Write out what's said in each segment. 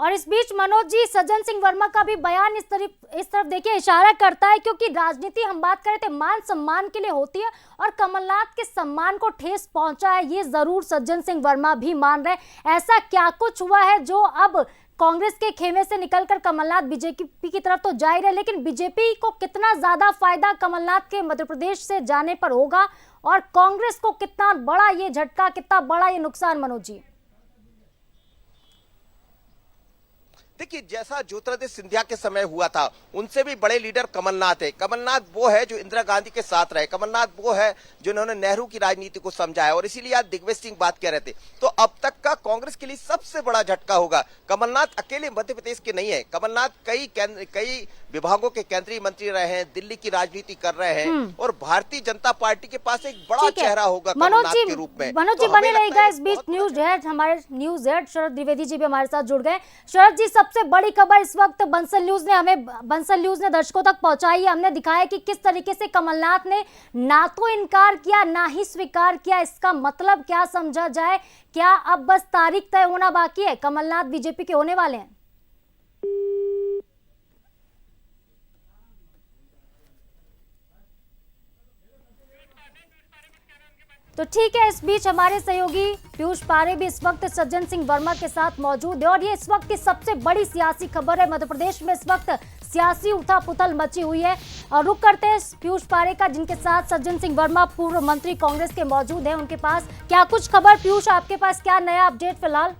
और इस बीच मनोज जी, सज्जन सिंह वर्मा का भी बयान इस तरफ देखिए इशारा करता है, क्योंकि राजनीति हम बात कर रहे थे मान सम्मान के लिए होती है और कमलनाथ के सम्मान को ठेस पहुंचा है, ये जरूर सज्जन सिंह वर्मा भी मान रहे हैं। ऐसा क्या कुछ हुआ है जो अब कांग्रेस के खेमे से निकलकर कमलनाथ बीजेपी की तरफ तो जा ही रहे, लेकिन बीजेपी को कितना ज्यादा फायदा कमलनाथ के मध्य प्रदेश से जाने पर होगा और कांग्रेस को कितना बड़ा ये झटका, कितना बड़ा ये नुकसान मनोज जी? देखिए, जैसा ज्योतिरादित्य सिंधिया के समय हुआ था, उनसे भी बड़े लीडर कमलनाथ है। कमलनाथ वो है जो इंदिरा गांधी के साथ रहे, कमलनाथ वो है जिन्होंने नेहरू की राजनीति को समझाया, और इसीलिए आज दिग्विजय सिंह बात कह रहे थे। तो अब तक का कांग्रेस के लिए सबसे बड़ा झटका होगा। कमलनाथ अकेले मध्य प्रदेश के नहीं है, कमलनाथ कई विभागों के केंद्रीय मंत्री रहे हैं, दिल्ली की राजनीति कर रहे हैं, और भारतीय जनता पार्टी के पास एक बड़ा चेहरा होगा कमलनाथ के रूप में। मनोज जी बने रहेगा। इस बीच हमारे न्यूज हेड शरद द्विवेदी जी भी हमारे साथ जुड़ गए। शरद जी, सबसे बड़ी खबर इस वक्त बंसल न्यूज ने दर्शकों तक पहुंचाई है। हमने दिखाया कि किस तरीके से कमलनाथ ने ना तो इनकार किया ना ही स्वीकार किया। इसका मतलब क्या समझा जाए? क्या अब बस तारीख तय होना बाकी है? कमलनाथ बीजेपी के होने वाले हैं? तो ठीक है, इस बीच हमारे सहयोगी पीयूष पारे भी इस वक्त सज्जन सिंह वर्मा के साथ मौजूद है और ये इस वक्त की सबसे बड़ी सियासी खबर है। मध्य प्रदेश में इस वक्त सियासी उथल-पुथल मची हुई है और रुक करते हैं पीयूष पारे का, जिनके साथ सज्जन सिंह वर्मा पूर्व मंत्री कांग्रेस के मौजूद हैं। उनके पास क्या कुछ खबर? पीयूष, आपके पास क्या नया अपडेट फिलहाल?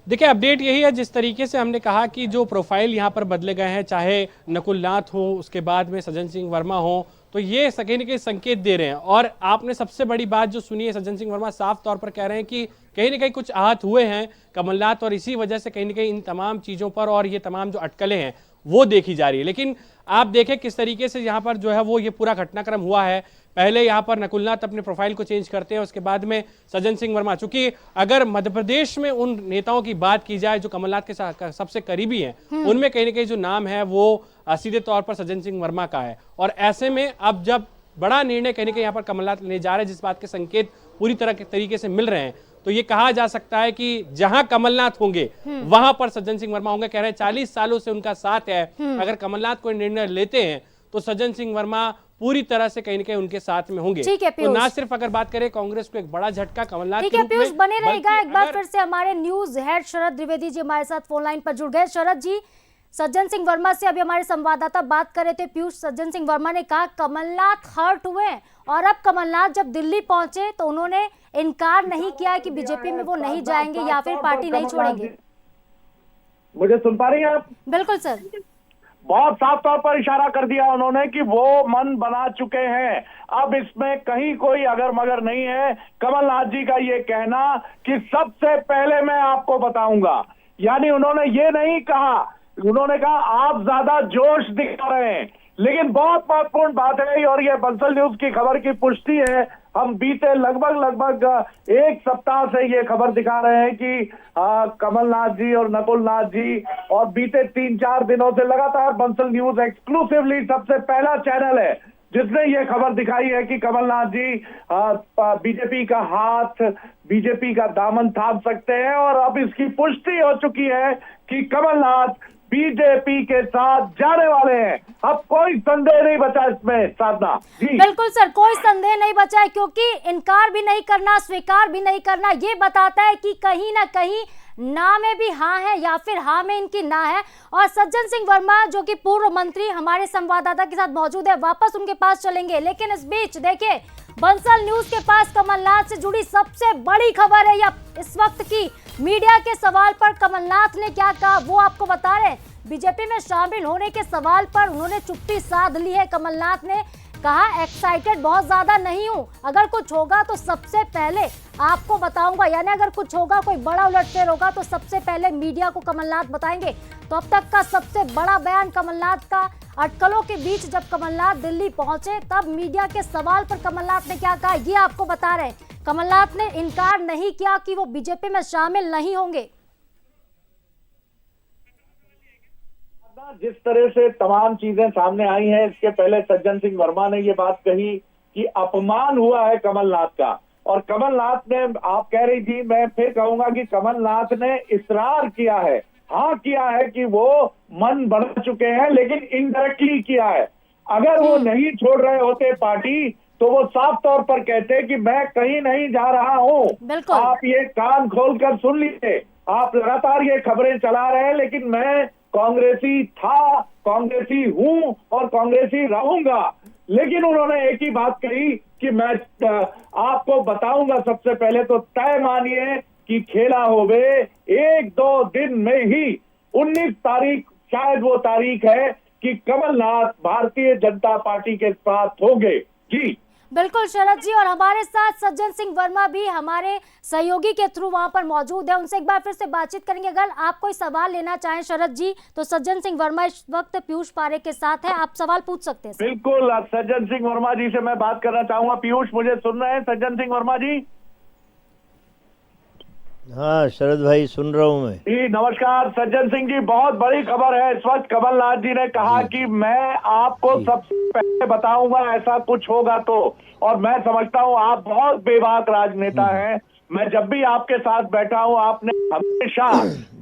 देखिए, अपडेट यही है, जिस तरीके से हमने कहा कि जो प्रोफाइल यहाँ पर बदले गए हैं, चाहे नकुल नाथ हो, उसके बाद में सज्जन सिंह वर्मा हो, तो ये कहीं न कहीं संकेत दे रहे हैं। और आपने सबसे बड़ी बात जो सुनी है, सज्जन सिंह वर्मा साफ तौर पर कह रहे हैं कि कहीं न कहीं कुछ आहत हुए हैं कमलनाथ, और इसी वजह से कहीं न कहीं इन तमाम चीज़ों पर और ये तमाम जो अटकलें हैं वो देखी जा रही है। लेकिन आप देखें किस तरीके से यहाँ पर जो है वो ये पूरा घटनाक्रम हुआ है। पहले यहाँ पर नकुलनाथ अपने प्रोफाइल को चेंज करते हैं, उसके बाद में सज्जन सिंह वर्मा। चूंकि अगर मध्य प्रदेश में उन नेताओं की बात की जाए जो कमलनाथ के सबसे करीबी हैं, उनमें कहीं ना कहीं जो नाम है वो सीधे तौर पर सज्जन सिंह वर्मा का है। और ऐसे में अब जब बड़ा निर्णय कहीं ना कहीं यहाँ पर कमलनाथ लेने जा रहे हैं, जिस बात के संकेत पूरी तरह के तरीके से मिल रहे हैं, तो ये कहा जा सकता है कि जहां कमलनाथ होंगे वहां पर सज्जन सिंह वर्मा होंगे। कह रहे हैं 40 सालों से उनका साथ है, अगर कमलनाथ कोई निर्णय लेते हैं तो सज्जन सिंह वर्मा पूरी तरह से कहीं ना कहीं उनके साथ में होंगे। तो ना सिर्फ अगर बात करें कांग्रेस को एक बड़ा झटका कमलनाथ के रूप में, पीयूष बने रहेगा। एक बार फिर से हमारे न्यूज हेड शरद द्विवेदी जी हमारे साथ फोन लाइन पर जुड़ गए। शरद जी, सज्जन सिंह वर्मा से अभी हमारे संवाददाता बात कर रहे थे। पीयूष, सज्जन सिंह वर्मा ने कहा कमलनाथ हर्ट हुए और अब कमलनाथ जब दिल्ली पहुंचे तो उन्होंने इनकार नहीं किया कि बीजेपी में वो नहीं जाएंगे या फिर पार्टी नहीं छोड़ेंगे। मुझे सुन पा रही हैं आप? बिल्कुल सर। बहुत साफ तौर पर इशारा कर दिया उन्होंने कि वो मन बना चुके हैं, अब इसमें कहीं कोई अगर मगर नहीं है। कमलनाथ जी का ये कहना कि सबसे पहले मैं आपको बताऊंगा, यानी उन्होंने ये नहीं कहा, उन्होंने कहा आप ज्यादा जोश दिखा रहे हैं। लेकिन बहुत महत्वपूर्ण बात है और ये बंसल न्यूज की खबर की पुष्टि है। हम बीते लगभग एक सप्ताह से ये खबर दिखा रहे हैं कि कमलनाथ जी और नकुलनाथ जी, और बीते 3-4 दिनों से लगातार बंसल न्यूज एक्सक्लूसिवली सबसे पहला चैनल है जिसने ये खबर दिखाई है कि कमलनाथ जी बीजेपी का हाथ, बीजेपी का दामन थाम सकते हैं। और अब इसकी पुष्टि हो चुकी है कि कमलनाथ बीजेपी के साथ जाने वाले हैं। अब कोई संदेह नहीं बचा इसमें, साधना जी। बिल्कुल सर, कोई संदेह नहीं बचा है, क्योंकि इनकार भी नहीं करना, स्वीकार भी नहीं करना, ये बताता है कि कहीं ना कहीं ना में भी हाँ है या फिर हाँ में इनकी ना है। और सज्जन सिंह वर्मा जो कि पूर्व मंत्री हमारे संवाददाता के साथ मौजूद है, वापस उनके पास चलेंगे। लेकिन इस बीच देखिए, बंसल न्यूज के पास कमलनाथ से जुड़ी सबसे बड़ी खबर है या इस वक्त की। मीडिया के सवाल पर कमलनाथ ने क्या कहा वो आपको बता रहे हैं। बीजेपी में शामिल होने के सवाल पर उन्होंने चुप्पी साध ली है। कमलनाथ ने कहा एक्साइटेड बहुत ज्यादा नहीं हूं, अगर कुछ होगा तो सबसे पहले आपको बताऊंगा, यानी अगर कुछ होगा, कोई बड़ा उलटफेर होगा तो सबसे पहले मीडिया को कमलनाथ बताएंगे। तो अब तक का सबसे बड़ा बयान कमलनाथ का। अटकलों के बीच जब कमलनाथ दिल्ली पहुंचे तब मीडिया के सवाल पर कमलनाथ ने क्या कहा ये आपको बता रहे हैं। कमलनाथ ने इनकार नहीं किया कि वो बीजेपी में शामिल नहीं होंगे। जिस तरह से तमाम चीजें सामने आई हैं, इसके पहले सज्जन सिंह वर्मा ने ये बात कही कि अपमान हुआ है कमलनाथ का। और कमलनाथ ने, आप कह रही थी, मैं फिर कहूंगा कि कमलनाथ ने इसरार किया है, हाँ किया है कि वो मन बना चुके हैं, लेकिन इनडायरेक्टली किया है। अगर वो नहीं छोड़ रहे होते पार्टी तो वो साफ तौर पर कहते कि मैं कहीं नहीं जा रहा हूं। बिल्कुल। आप ये कान खोलकर सुन लीजिए, आप लगातार ये खबरें चला रहे हैं, लेकिन मैं कांग्रेसी था, कांग्रेसी हूं और कांग्रेसी रहूंगा। लेकिन उन्होंने एक ही बात कही कि मैं आपको बताऊंगा, सबसे पहले तो तय मानिए कि खेला होवे 1-2 दिन में ही 19 तारीख शायद वो तारीख है कि कमलनाथ भारतीय जनता पार्टी के साथ होंगे। जी बिल्कुल शरद जी, और हमारे साथ सज्जन सिंह वर्मा भी हमारे सहयोगी के थ्रू वहां पर मौजूद है, उनसे एक बार फिर से बातचीत करेंगे। अगर आप कोई सवाल लेना चाहें शरद जी तो सज्जन सिंह वर्मा इस वक्त पीयूष पारेख के साथ है, आप सवाल पूछ सकते हैं। बिल्कुल, सज्जन सिंह वर्मा जी से मैं बात करना चाहूंगा। पीयूष मुझे सुन रहे हैं? सज्जन सिंह वर्मा जी। हाँ शरद भाई सुन रहा हूँ मैं। जी नमस्कार सज्जन सिंह जी, बहुत बड़ी खबर है इस वक्त। कमलनाथ जी ने कहा कि मैं आपको सबसे पहले बताऊंगा ऐसा कुछ होगा तो, और मैं समझता हूँ आप बहुत बेबाक राजनेता हैं। मैं जब भी आपके साथ बैठा हूँ आपने हमेशा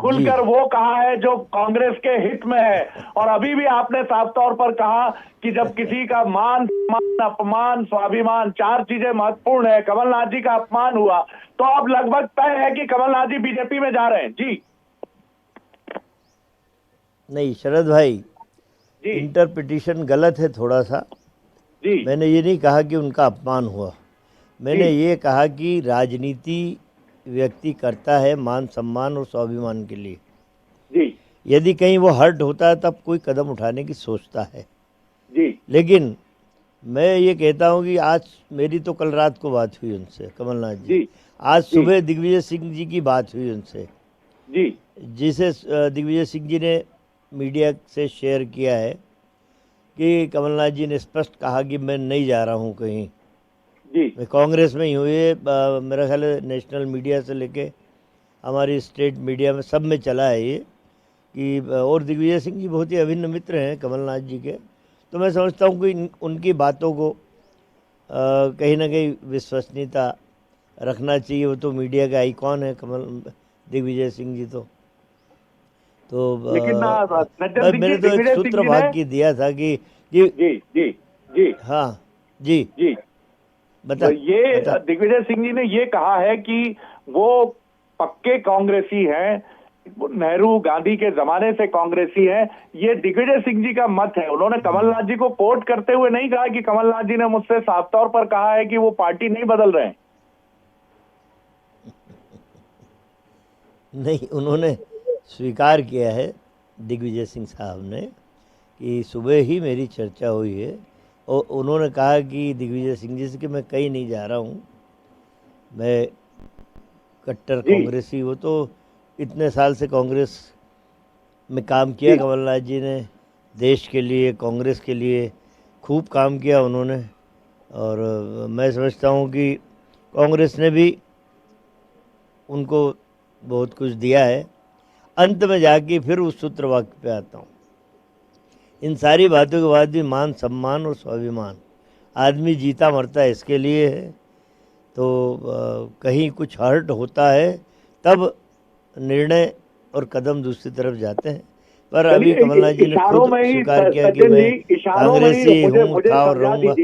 खुलकर वो कहा है जो कांग्रेस के हित में है, और अभी भी आपने साफ तौर पर कहा कि जब किसी का मान, अपमान, स्वाभिमान, 4 चीजें महत्वपूर्ण है, कमलनाथ जी का अपमान हुआ तो अब लगभग तय है कि कमलनाथ जी बीजेपी में जा रहे हैं। जी नहीं शरद भाई, जी इंटरप्रिटेशन गलत है थोड़ा सा। जी मैंने ये नहीं कहा कि उनका अपमान हुआ, मैंने ये कहा कि राजनीति व्यक्ति करता है मान सम्मान और स्वाभिमान के लिए। जी यदि कहीं वो हर्ट होता है तब कोई कदम उठाने की सोचता है। जी लेकिन मैं ये कहता हूँ कि आज मेरी तो कल रात को बात हुई उनसे, कमलनाथ जी। आज सुबह दिग्विजय सिंह जी की बात हुई उनसे, जी जिसे दिग्विजय सिंह जी ने मीडिया से शेयर किया है कि कमलनाथ जी ने स्पष्ट कहा कि मैं नहीं जा रहा हूँ कहीं, जी मैं कांग्रेस में ही हूँ। ये मेरा ख्याल है नेशनल मीडिया से लेके हमारी स्टेट मीडिया में सब में चला है ये कि, और दिग्विजय सिंह जी बहुत ही अभिन्न मित्र हैं कमलनाथ जी के। तो मैं समझता हूँ कि उनकी बातों को कहीं ना कहीं विश्वसनीयता रखना चाहिए। वो तो मीडिया का आइकॉन है दिग्विजय सिंह जी तो लेकिन मैंने तो एक सूत्र वाक्य दिया था कि जी जी जी हाँ जी जी बता। तो ये दिग्विजय सिंह जी ने ये कहा है कि वो पक्के कांग्रेसी हैं, नेहरू गांधी के जमाने से कांग्रेसी हैं। ये दिग्विजय सिंह जी का मत है। उन्होंने कमलनाथ जी को कोट करते हुए नहीं कहा कि कमलनाथ जी ने मुझसे साफ तौर पर कहा है कि वो पार्टी नहीं बदल रहे हैं। नहीं, उन्होंने स्वीकार किया है दिग्विजय सिंह साहब ने कि सुबह ही मेरी चर्चा हुई है, और उन्होंने कहा कि दिग्विजय सिंह जी से कि मैं कहीं नहीं जा रहा हूँ, मैं कट्टर कांग्रेसी। वो तो इतने साल से कांग्रेस में काम किया कमलनाथ जी ने, देश के लिए, कांग्रेस के लिए खूब काम किया उन्होंने। और मैं समझता हूँ कि कांग्रेस ने भी उनको बहुत कुछ दिया है। अंत में जाके फिर उस सूत्र वाक्य पे आता हूँ, इन सारी बातों के बाद भी मान सम्मान और स्वाभिमान, आदमी जीता मरता है इसके लिए है। तो कहीं कुछ हर्ट होता है तब निर्णय और कदम दूसरी तरफ जाते हैं। पर अभी कमलनाथ जी ने खुद स्वीकार किया कि मैं कांग्रेसी हूँ, था और रहूंगा।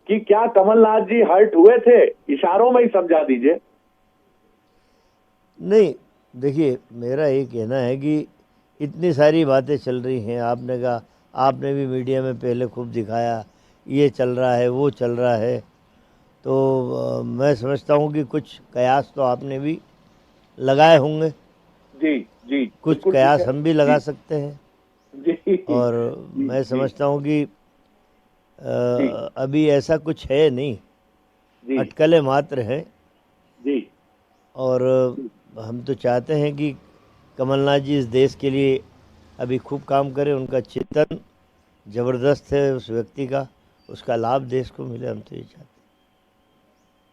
कि क्या कमलनाथ जी हर्ट हुए थे? इशारों में ही समझा दीजिए। नहीं देखिए, मेरा ये कहना है कि इतनी सारी बातें चल रही हैं। आपने कहा, आपने भी मीडिया में पहले खूब दिखाया ये चल रहा है वो चल रहा है, तो मैं समझता हूँ कि कुछ कयास तो आपने भी लगाए होंगे। जी जी कुछ कयास हम भी लगा सकते हैं जी। और मैं समझता हूँ कि अभी ऐसा कुछ है नहीं, अटकलें मात्र हैं। जी और हम तो चाहते हैं कि कमलनाथ जी इस देश के लिए अभी खूब काम करें। उनका चिंतन ज़बरदस्त है उस व्यक्ति का, उसका लाभ देश को मिले, हम तो ये चाहते हैं।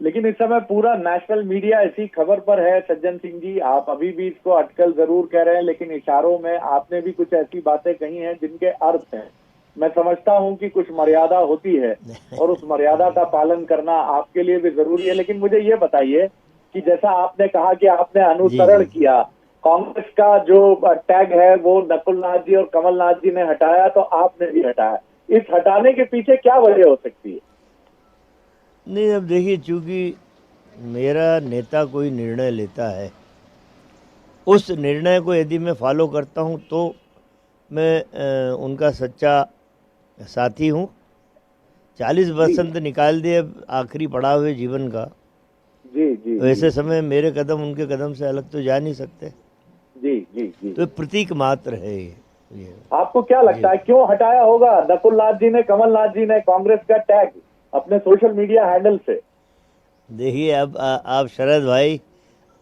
लेकिन इस समय पूरा नेशनल मीडिया ऐसी खबर पर है सज्जन सिंह जी, आप अभी भी इसको अटकल जरूर कह रहे हैं, लेकिन इशारों में आपने भी कुछ ऐसी बातें कही हैं जिनके अर्थ हैं। मैं समझता हूं कि कुछ मर्यादा होती है और उस मर्यादा का पालन करना आपके लिए भी जरूरी है। लेकिन मुझे ये बताइए कि जैसा आपने कहा कि आपने अनुसरण जी। किया, कांग्रेस का जो टैग है वो नकुलनाथ जी और कमलनाथ जी ने हटाया तो आपने भी हटाया, इस हटाने के पीछे क्या वजह हो सकती है? नहीं, अब देखिए, चूंकि मेरा नेता कोई निर्णय लेता है, उस निर्णय को यदि मैं फॉलो करता हूं तो मैं उनका सच्चा साथी हूं। 40 बसंत निकाल दिए अब आखिरी पड़ाव है जीवन का, जी जी तो ऐसे समय मेरे कदम उनके कदम से अलग तो जा नहीं सकते। जी जी जी। तो प्रतीक मात्र है ये। आपको क्या लगता है क्यों हटाया होगा नकुलनाथ जी ने, कमलनाथ जी ने कांग्रेस का टैग अपने सोशल मीडिया हैंडल से? देखिए, अब आप शरद भाई,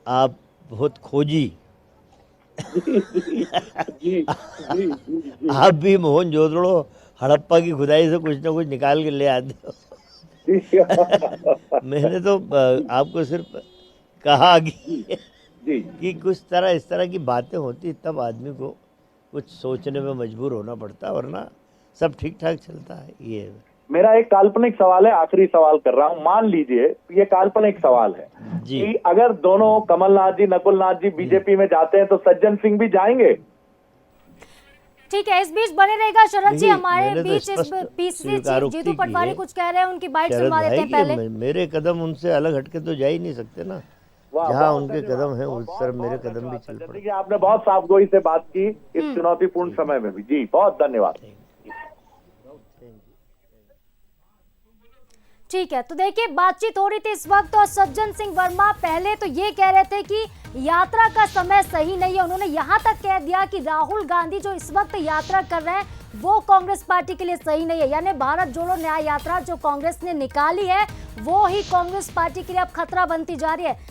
आप बहुत खोजी, जी जी जी जी जी आप भी मोहन जोदड़ो हड़प्पा की खुदाई से कुछ ना कुछ निकाल के ले आते हो। जी मैंने तो आपको सिर्फ कहा जी जी। कि कुछ इस तरह की बातें होती तब आदमी को कुछ सोचने में मजबूर होना पड़ता, वरना सब ठीक ठाक चलता है। ये मेरा एक काल्पनिक सवाल है, आखिरी सवाल कर रहा हूं, मान लीजिए ये काल्पनिक सवाल है जी। कि अगर दोनों कमलनाथ जी, नकुलनाथ जी बीजेपी में जाते हैं तो सज्जन सिंह भी जाएंगे? ठीक है, इस बीच बने रहेगा शरद जी देखिए, हमारे मैंने तो बीच। इस स्पष्ट पीसीसी चीफ स्वीकारोक्ति जीतू की पटवारी है। कुछ कह रहे हैं, उनकी बाइट शरद सुनवा देते भाई हैं पहले। कि मेरे कदम उनसे अलग हटके तो जा ही नहीं सकते ना। वाह, जहाँ बहुत उनके धन्यवाद, कदम हैं बहुत- उस तरफ बहुत- मेरे बहुत कदम भी धन्यवाद चल सज्जन पड़े। जी, आपने बहुत साफगोई से बात की इस चुनौतीपूर्ण समय में भी। जी, बहुत धन्यवाद। ठीक है, तो देखिए बातचीत हो रही थी इस वक्त और सज्जन सिंह वर्मा पहले तो ये कह रहे थे कि यात्रा का समय सही नहीं है। उन्होंने यहां तक कह दिया कि राहुल गांधी जो इस वक्त यात्रा कर रहे हैं वो कांग्रेस पार्टी के लिए सही नहीं है, यानी भारत जोड़ो न्याय यात्रा जो कांग्रेस ने निकाली है वो ही कांग्रेस पार्टी के लिए अब खतरा बनती जा रही है।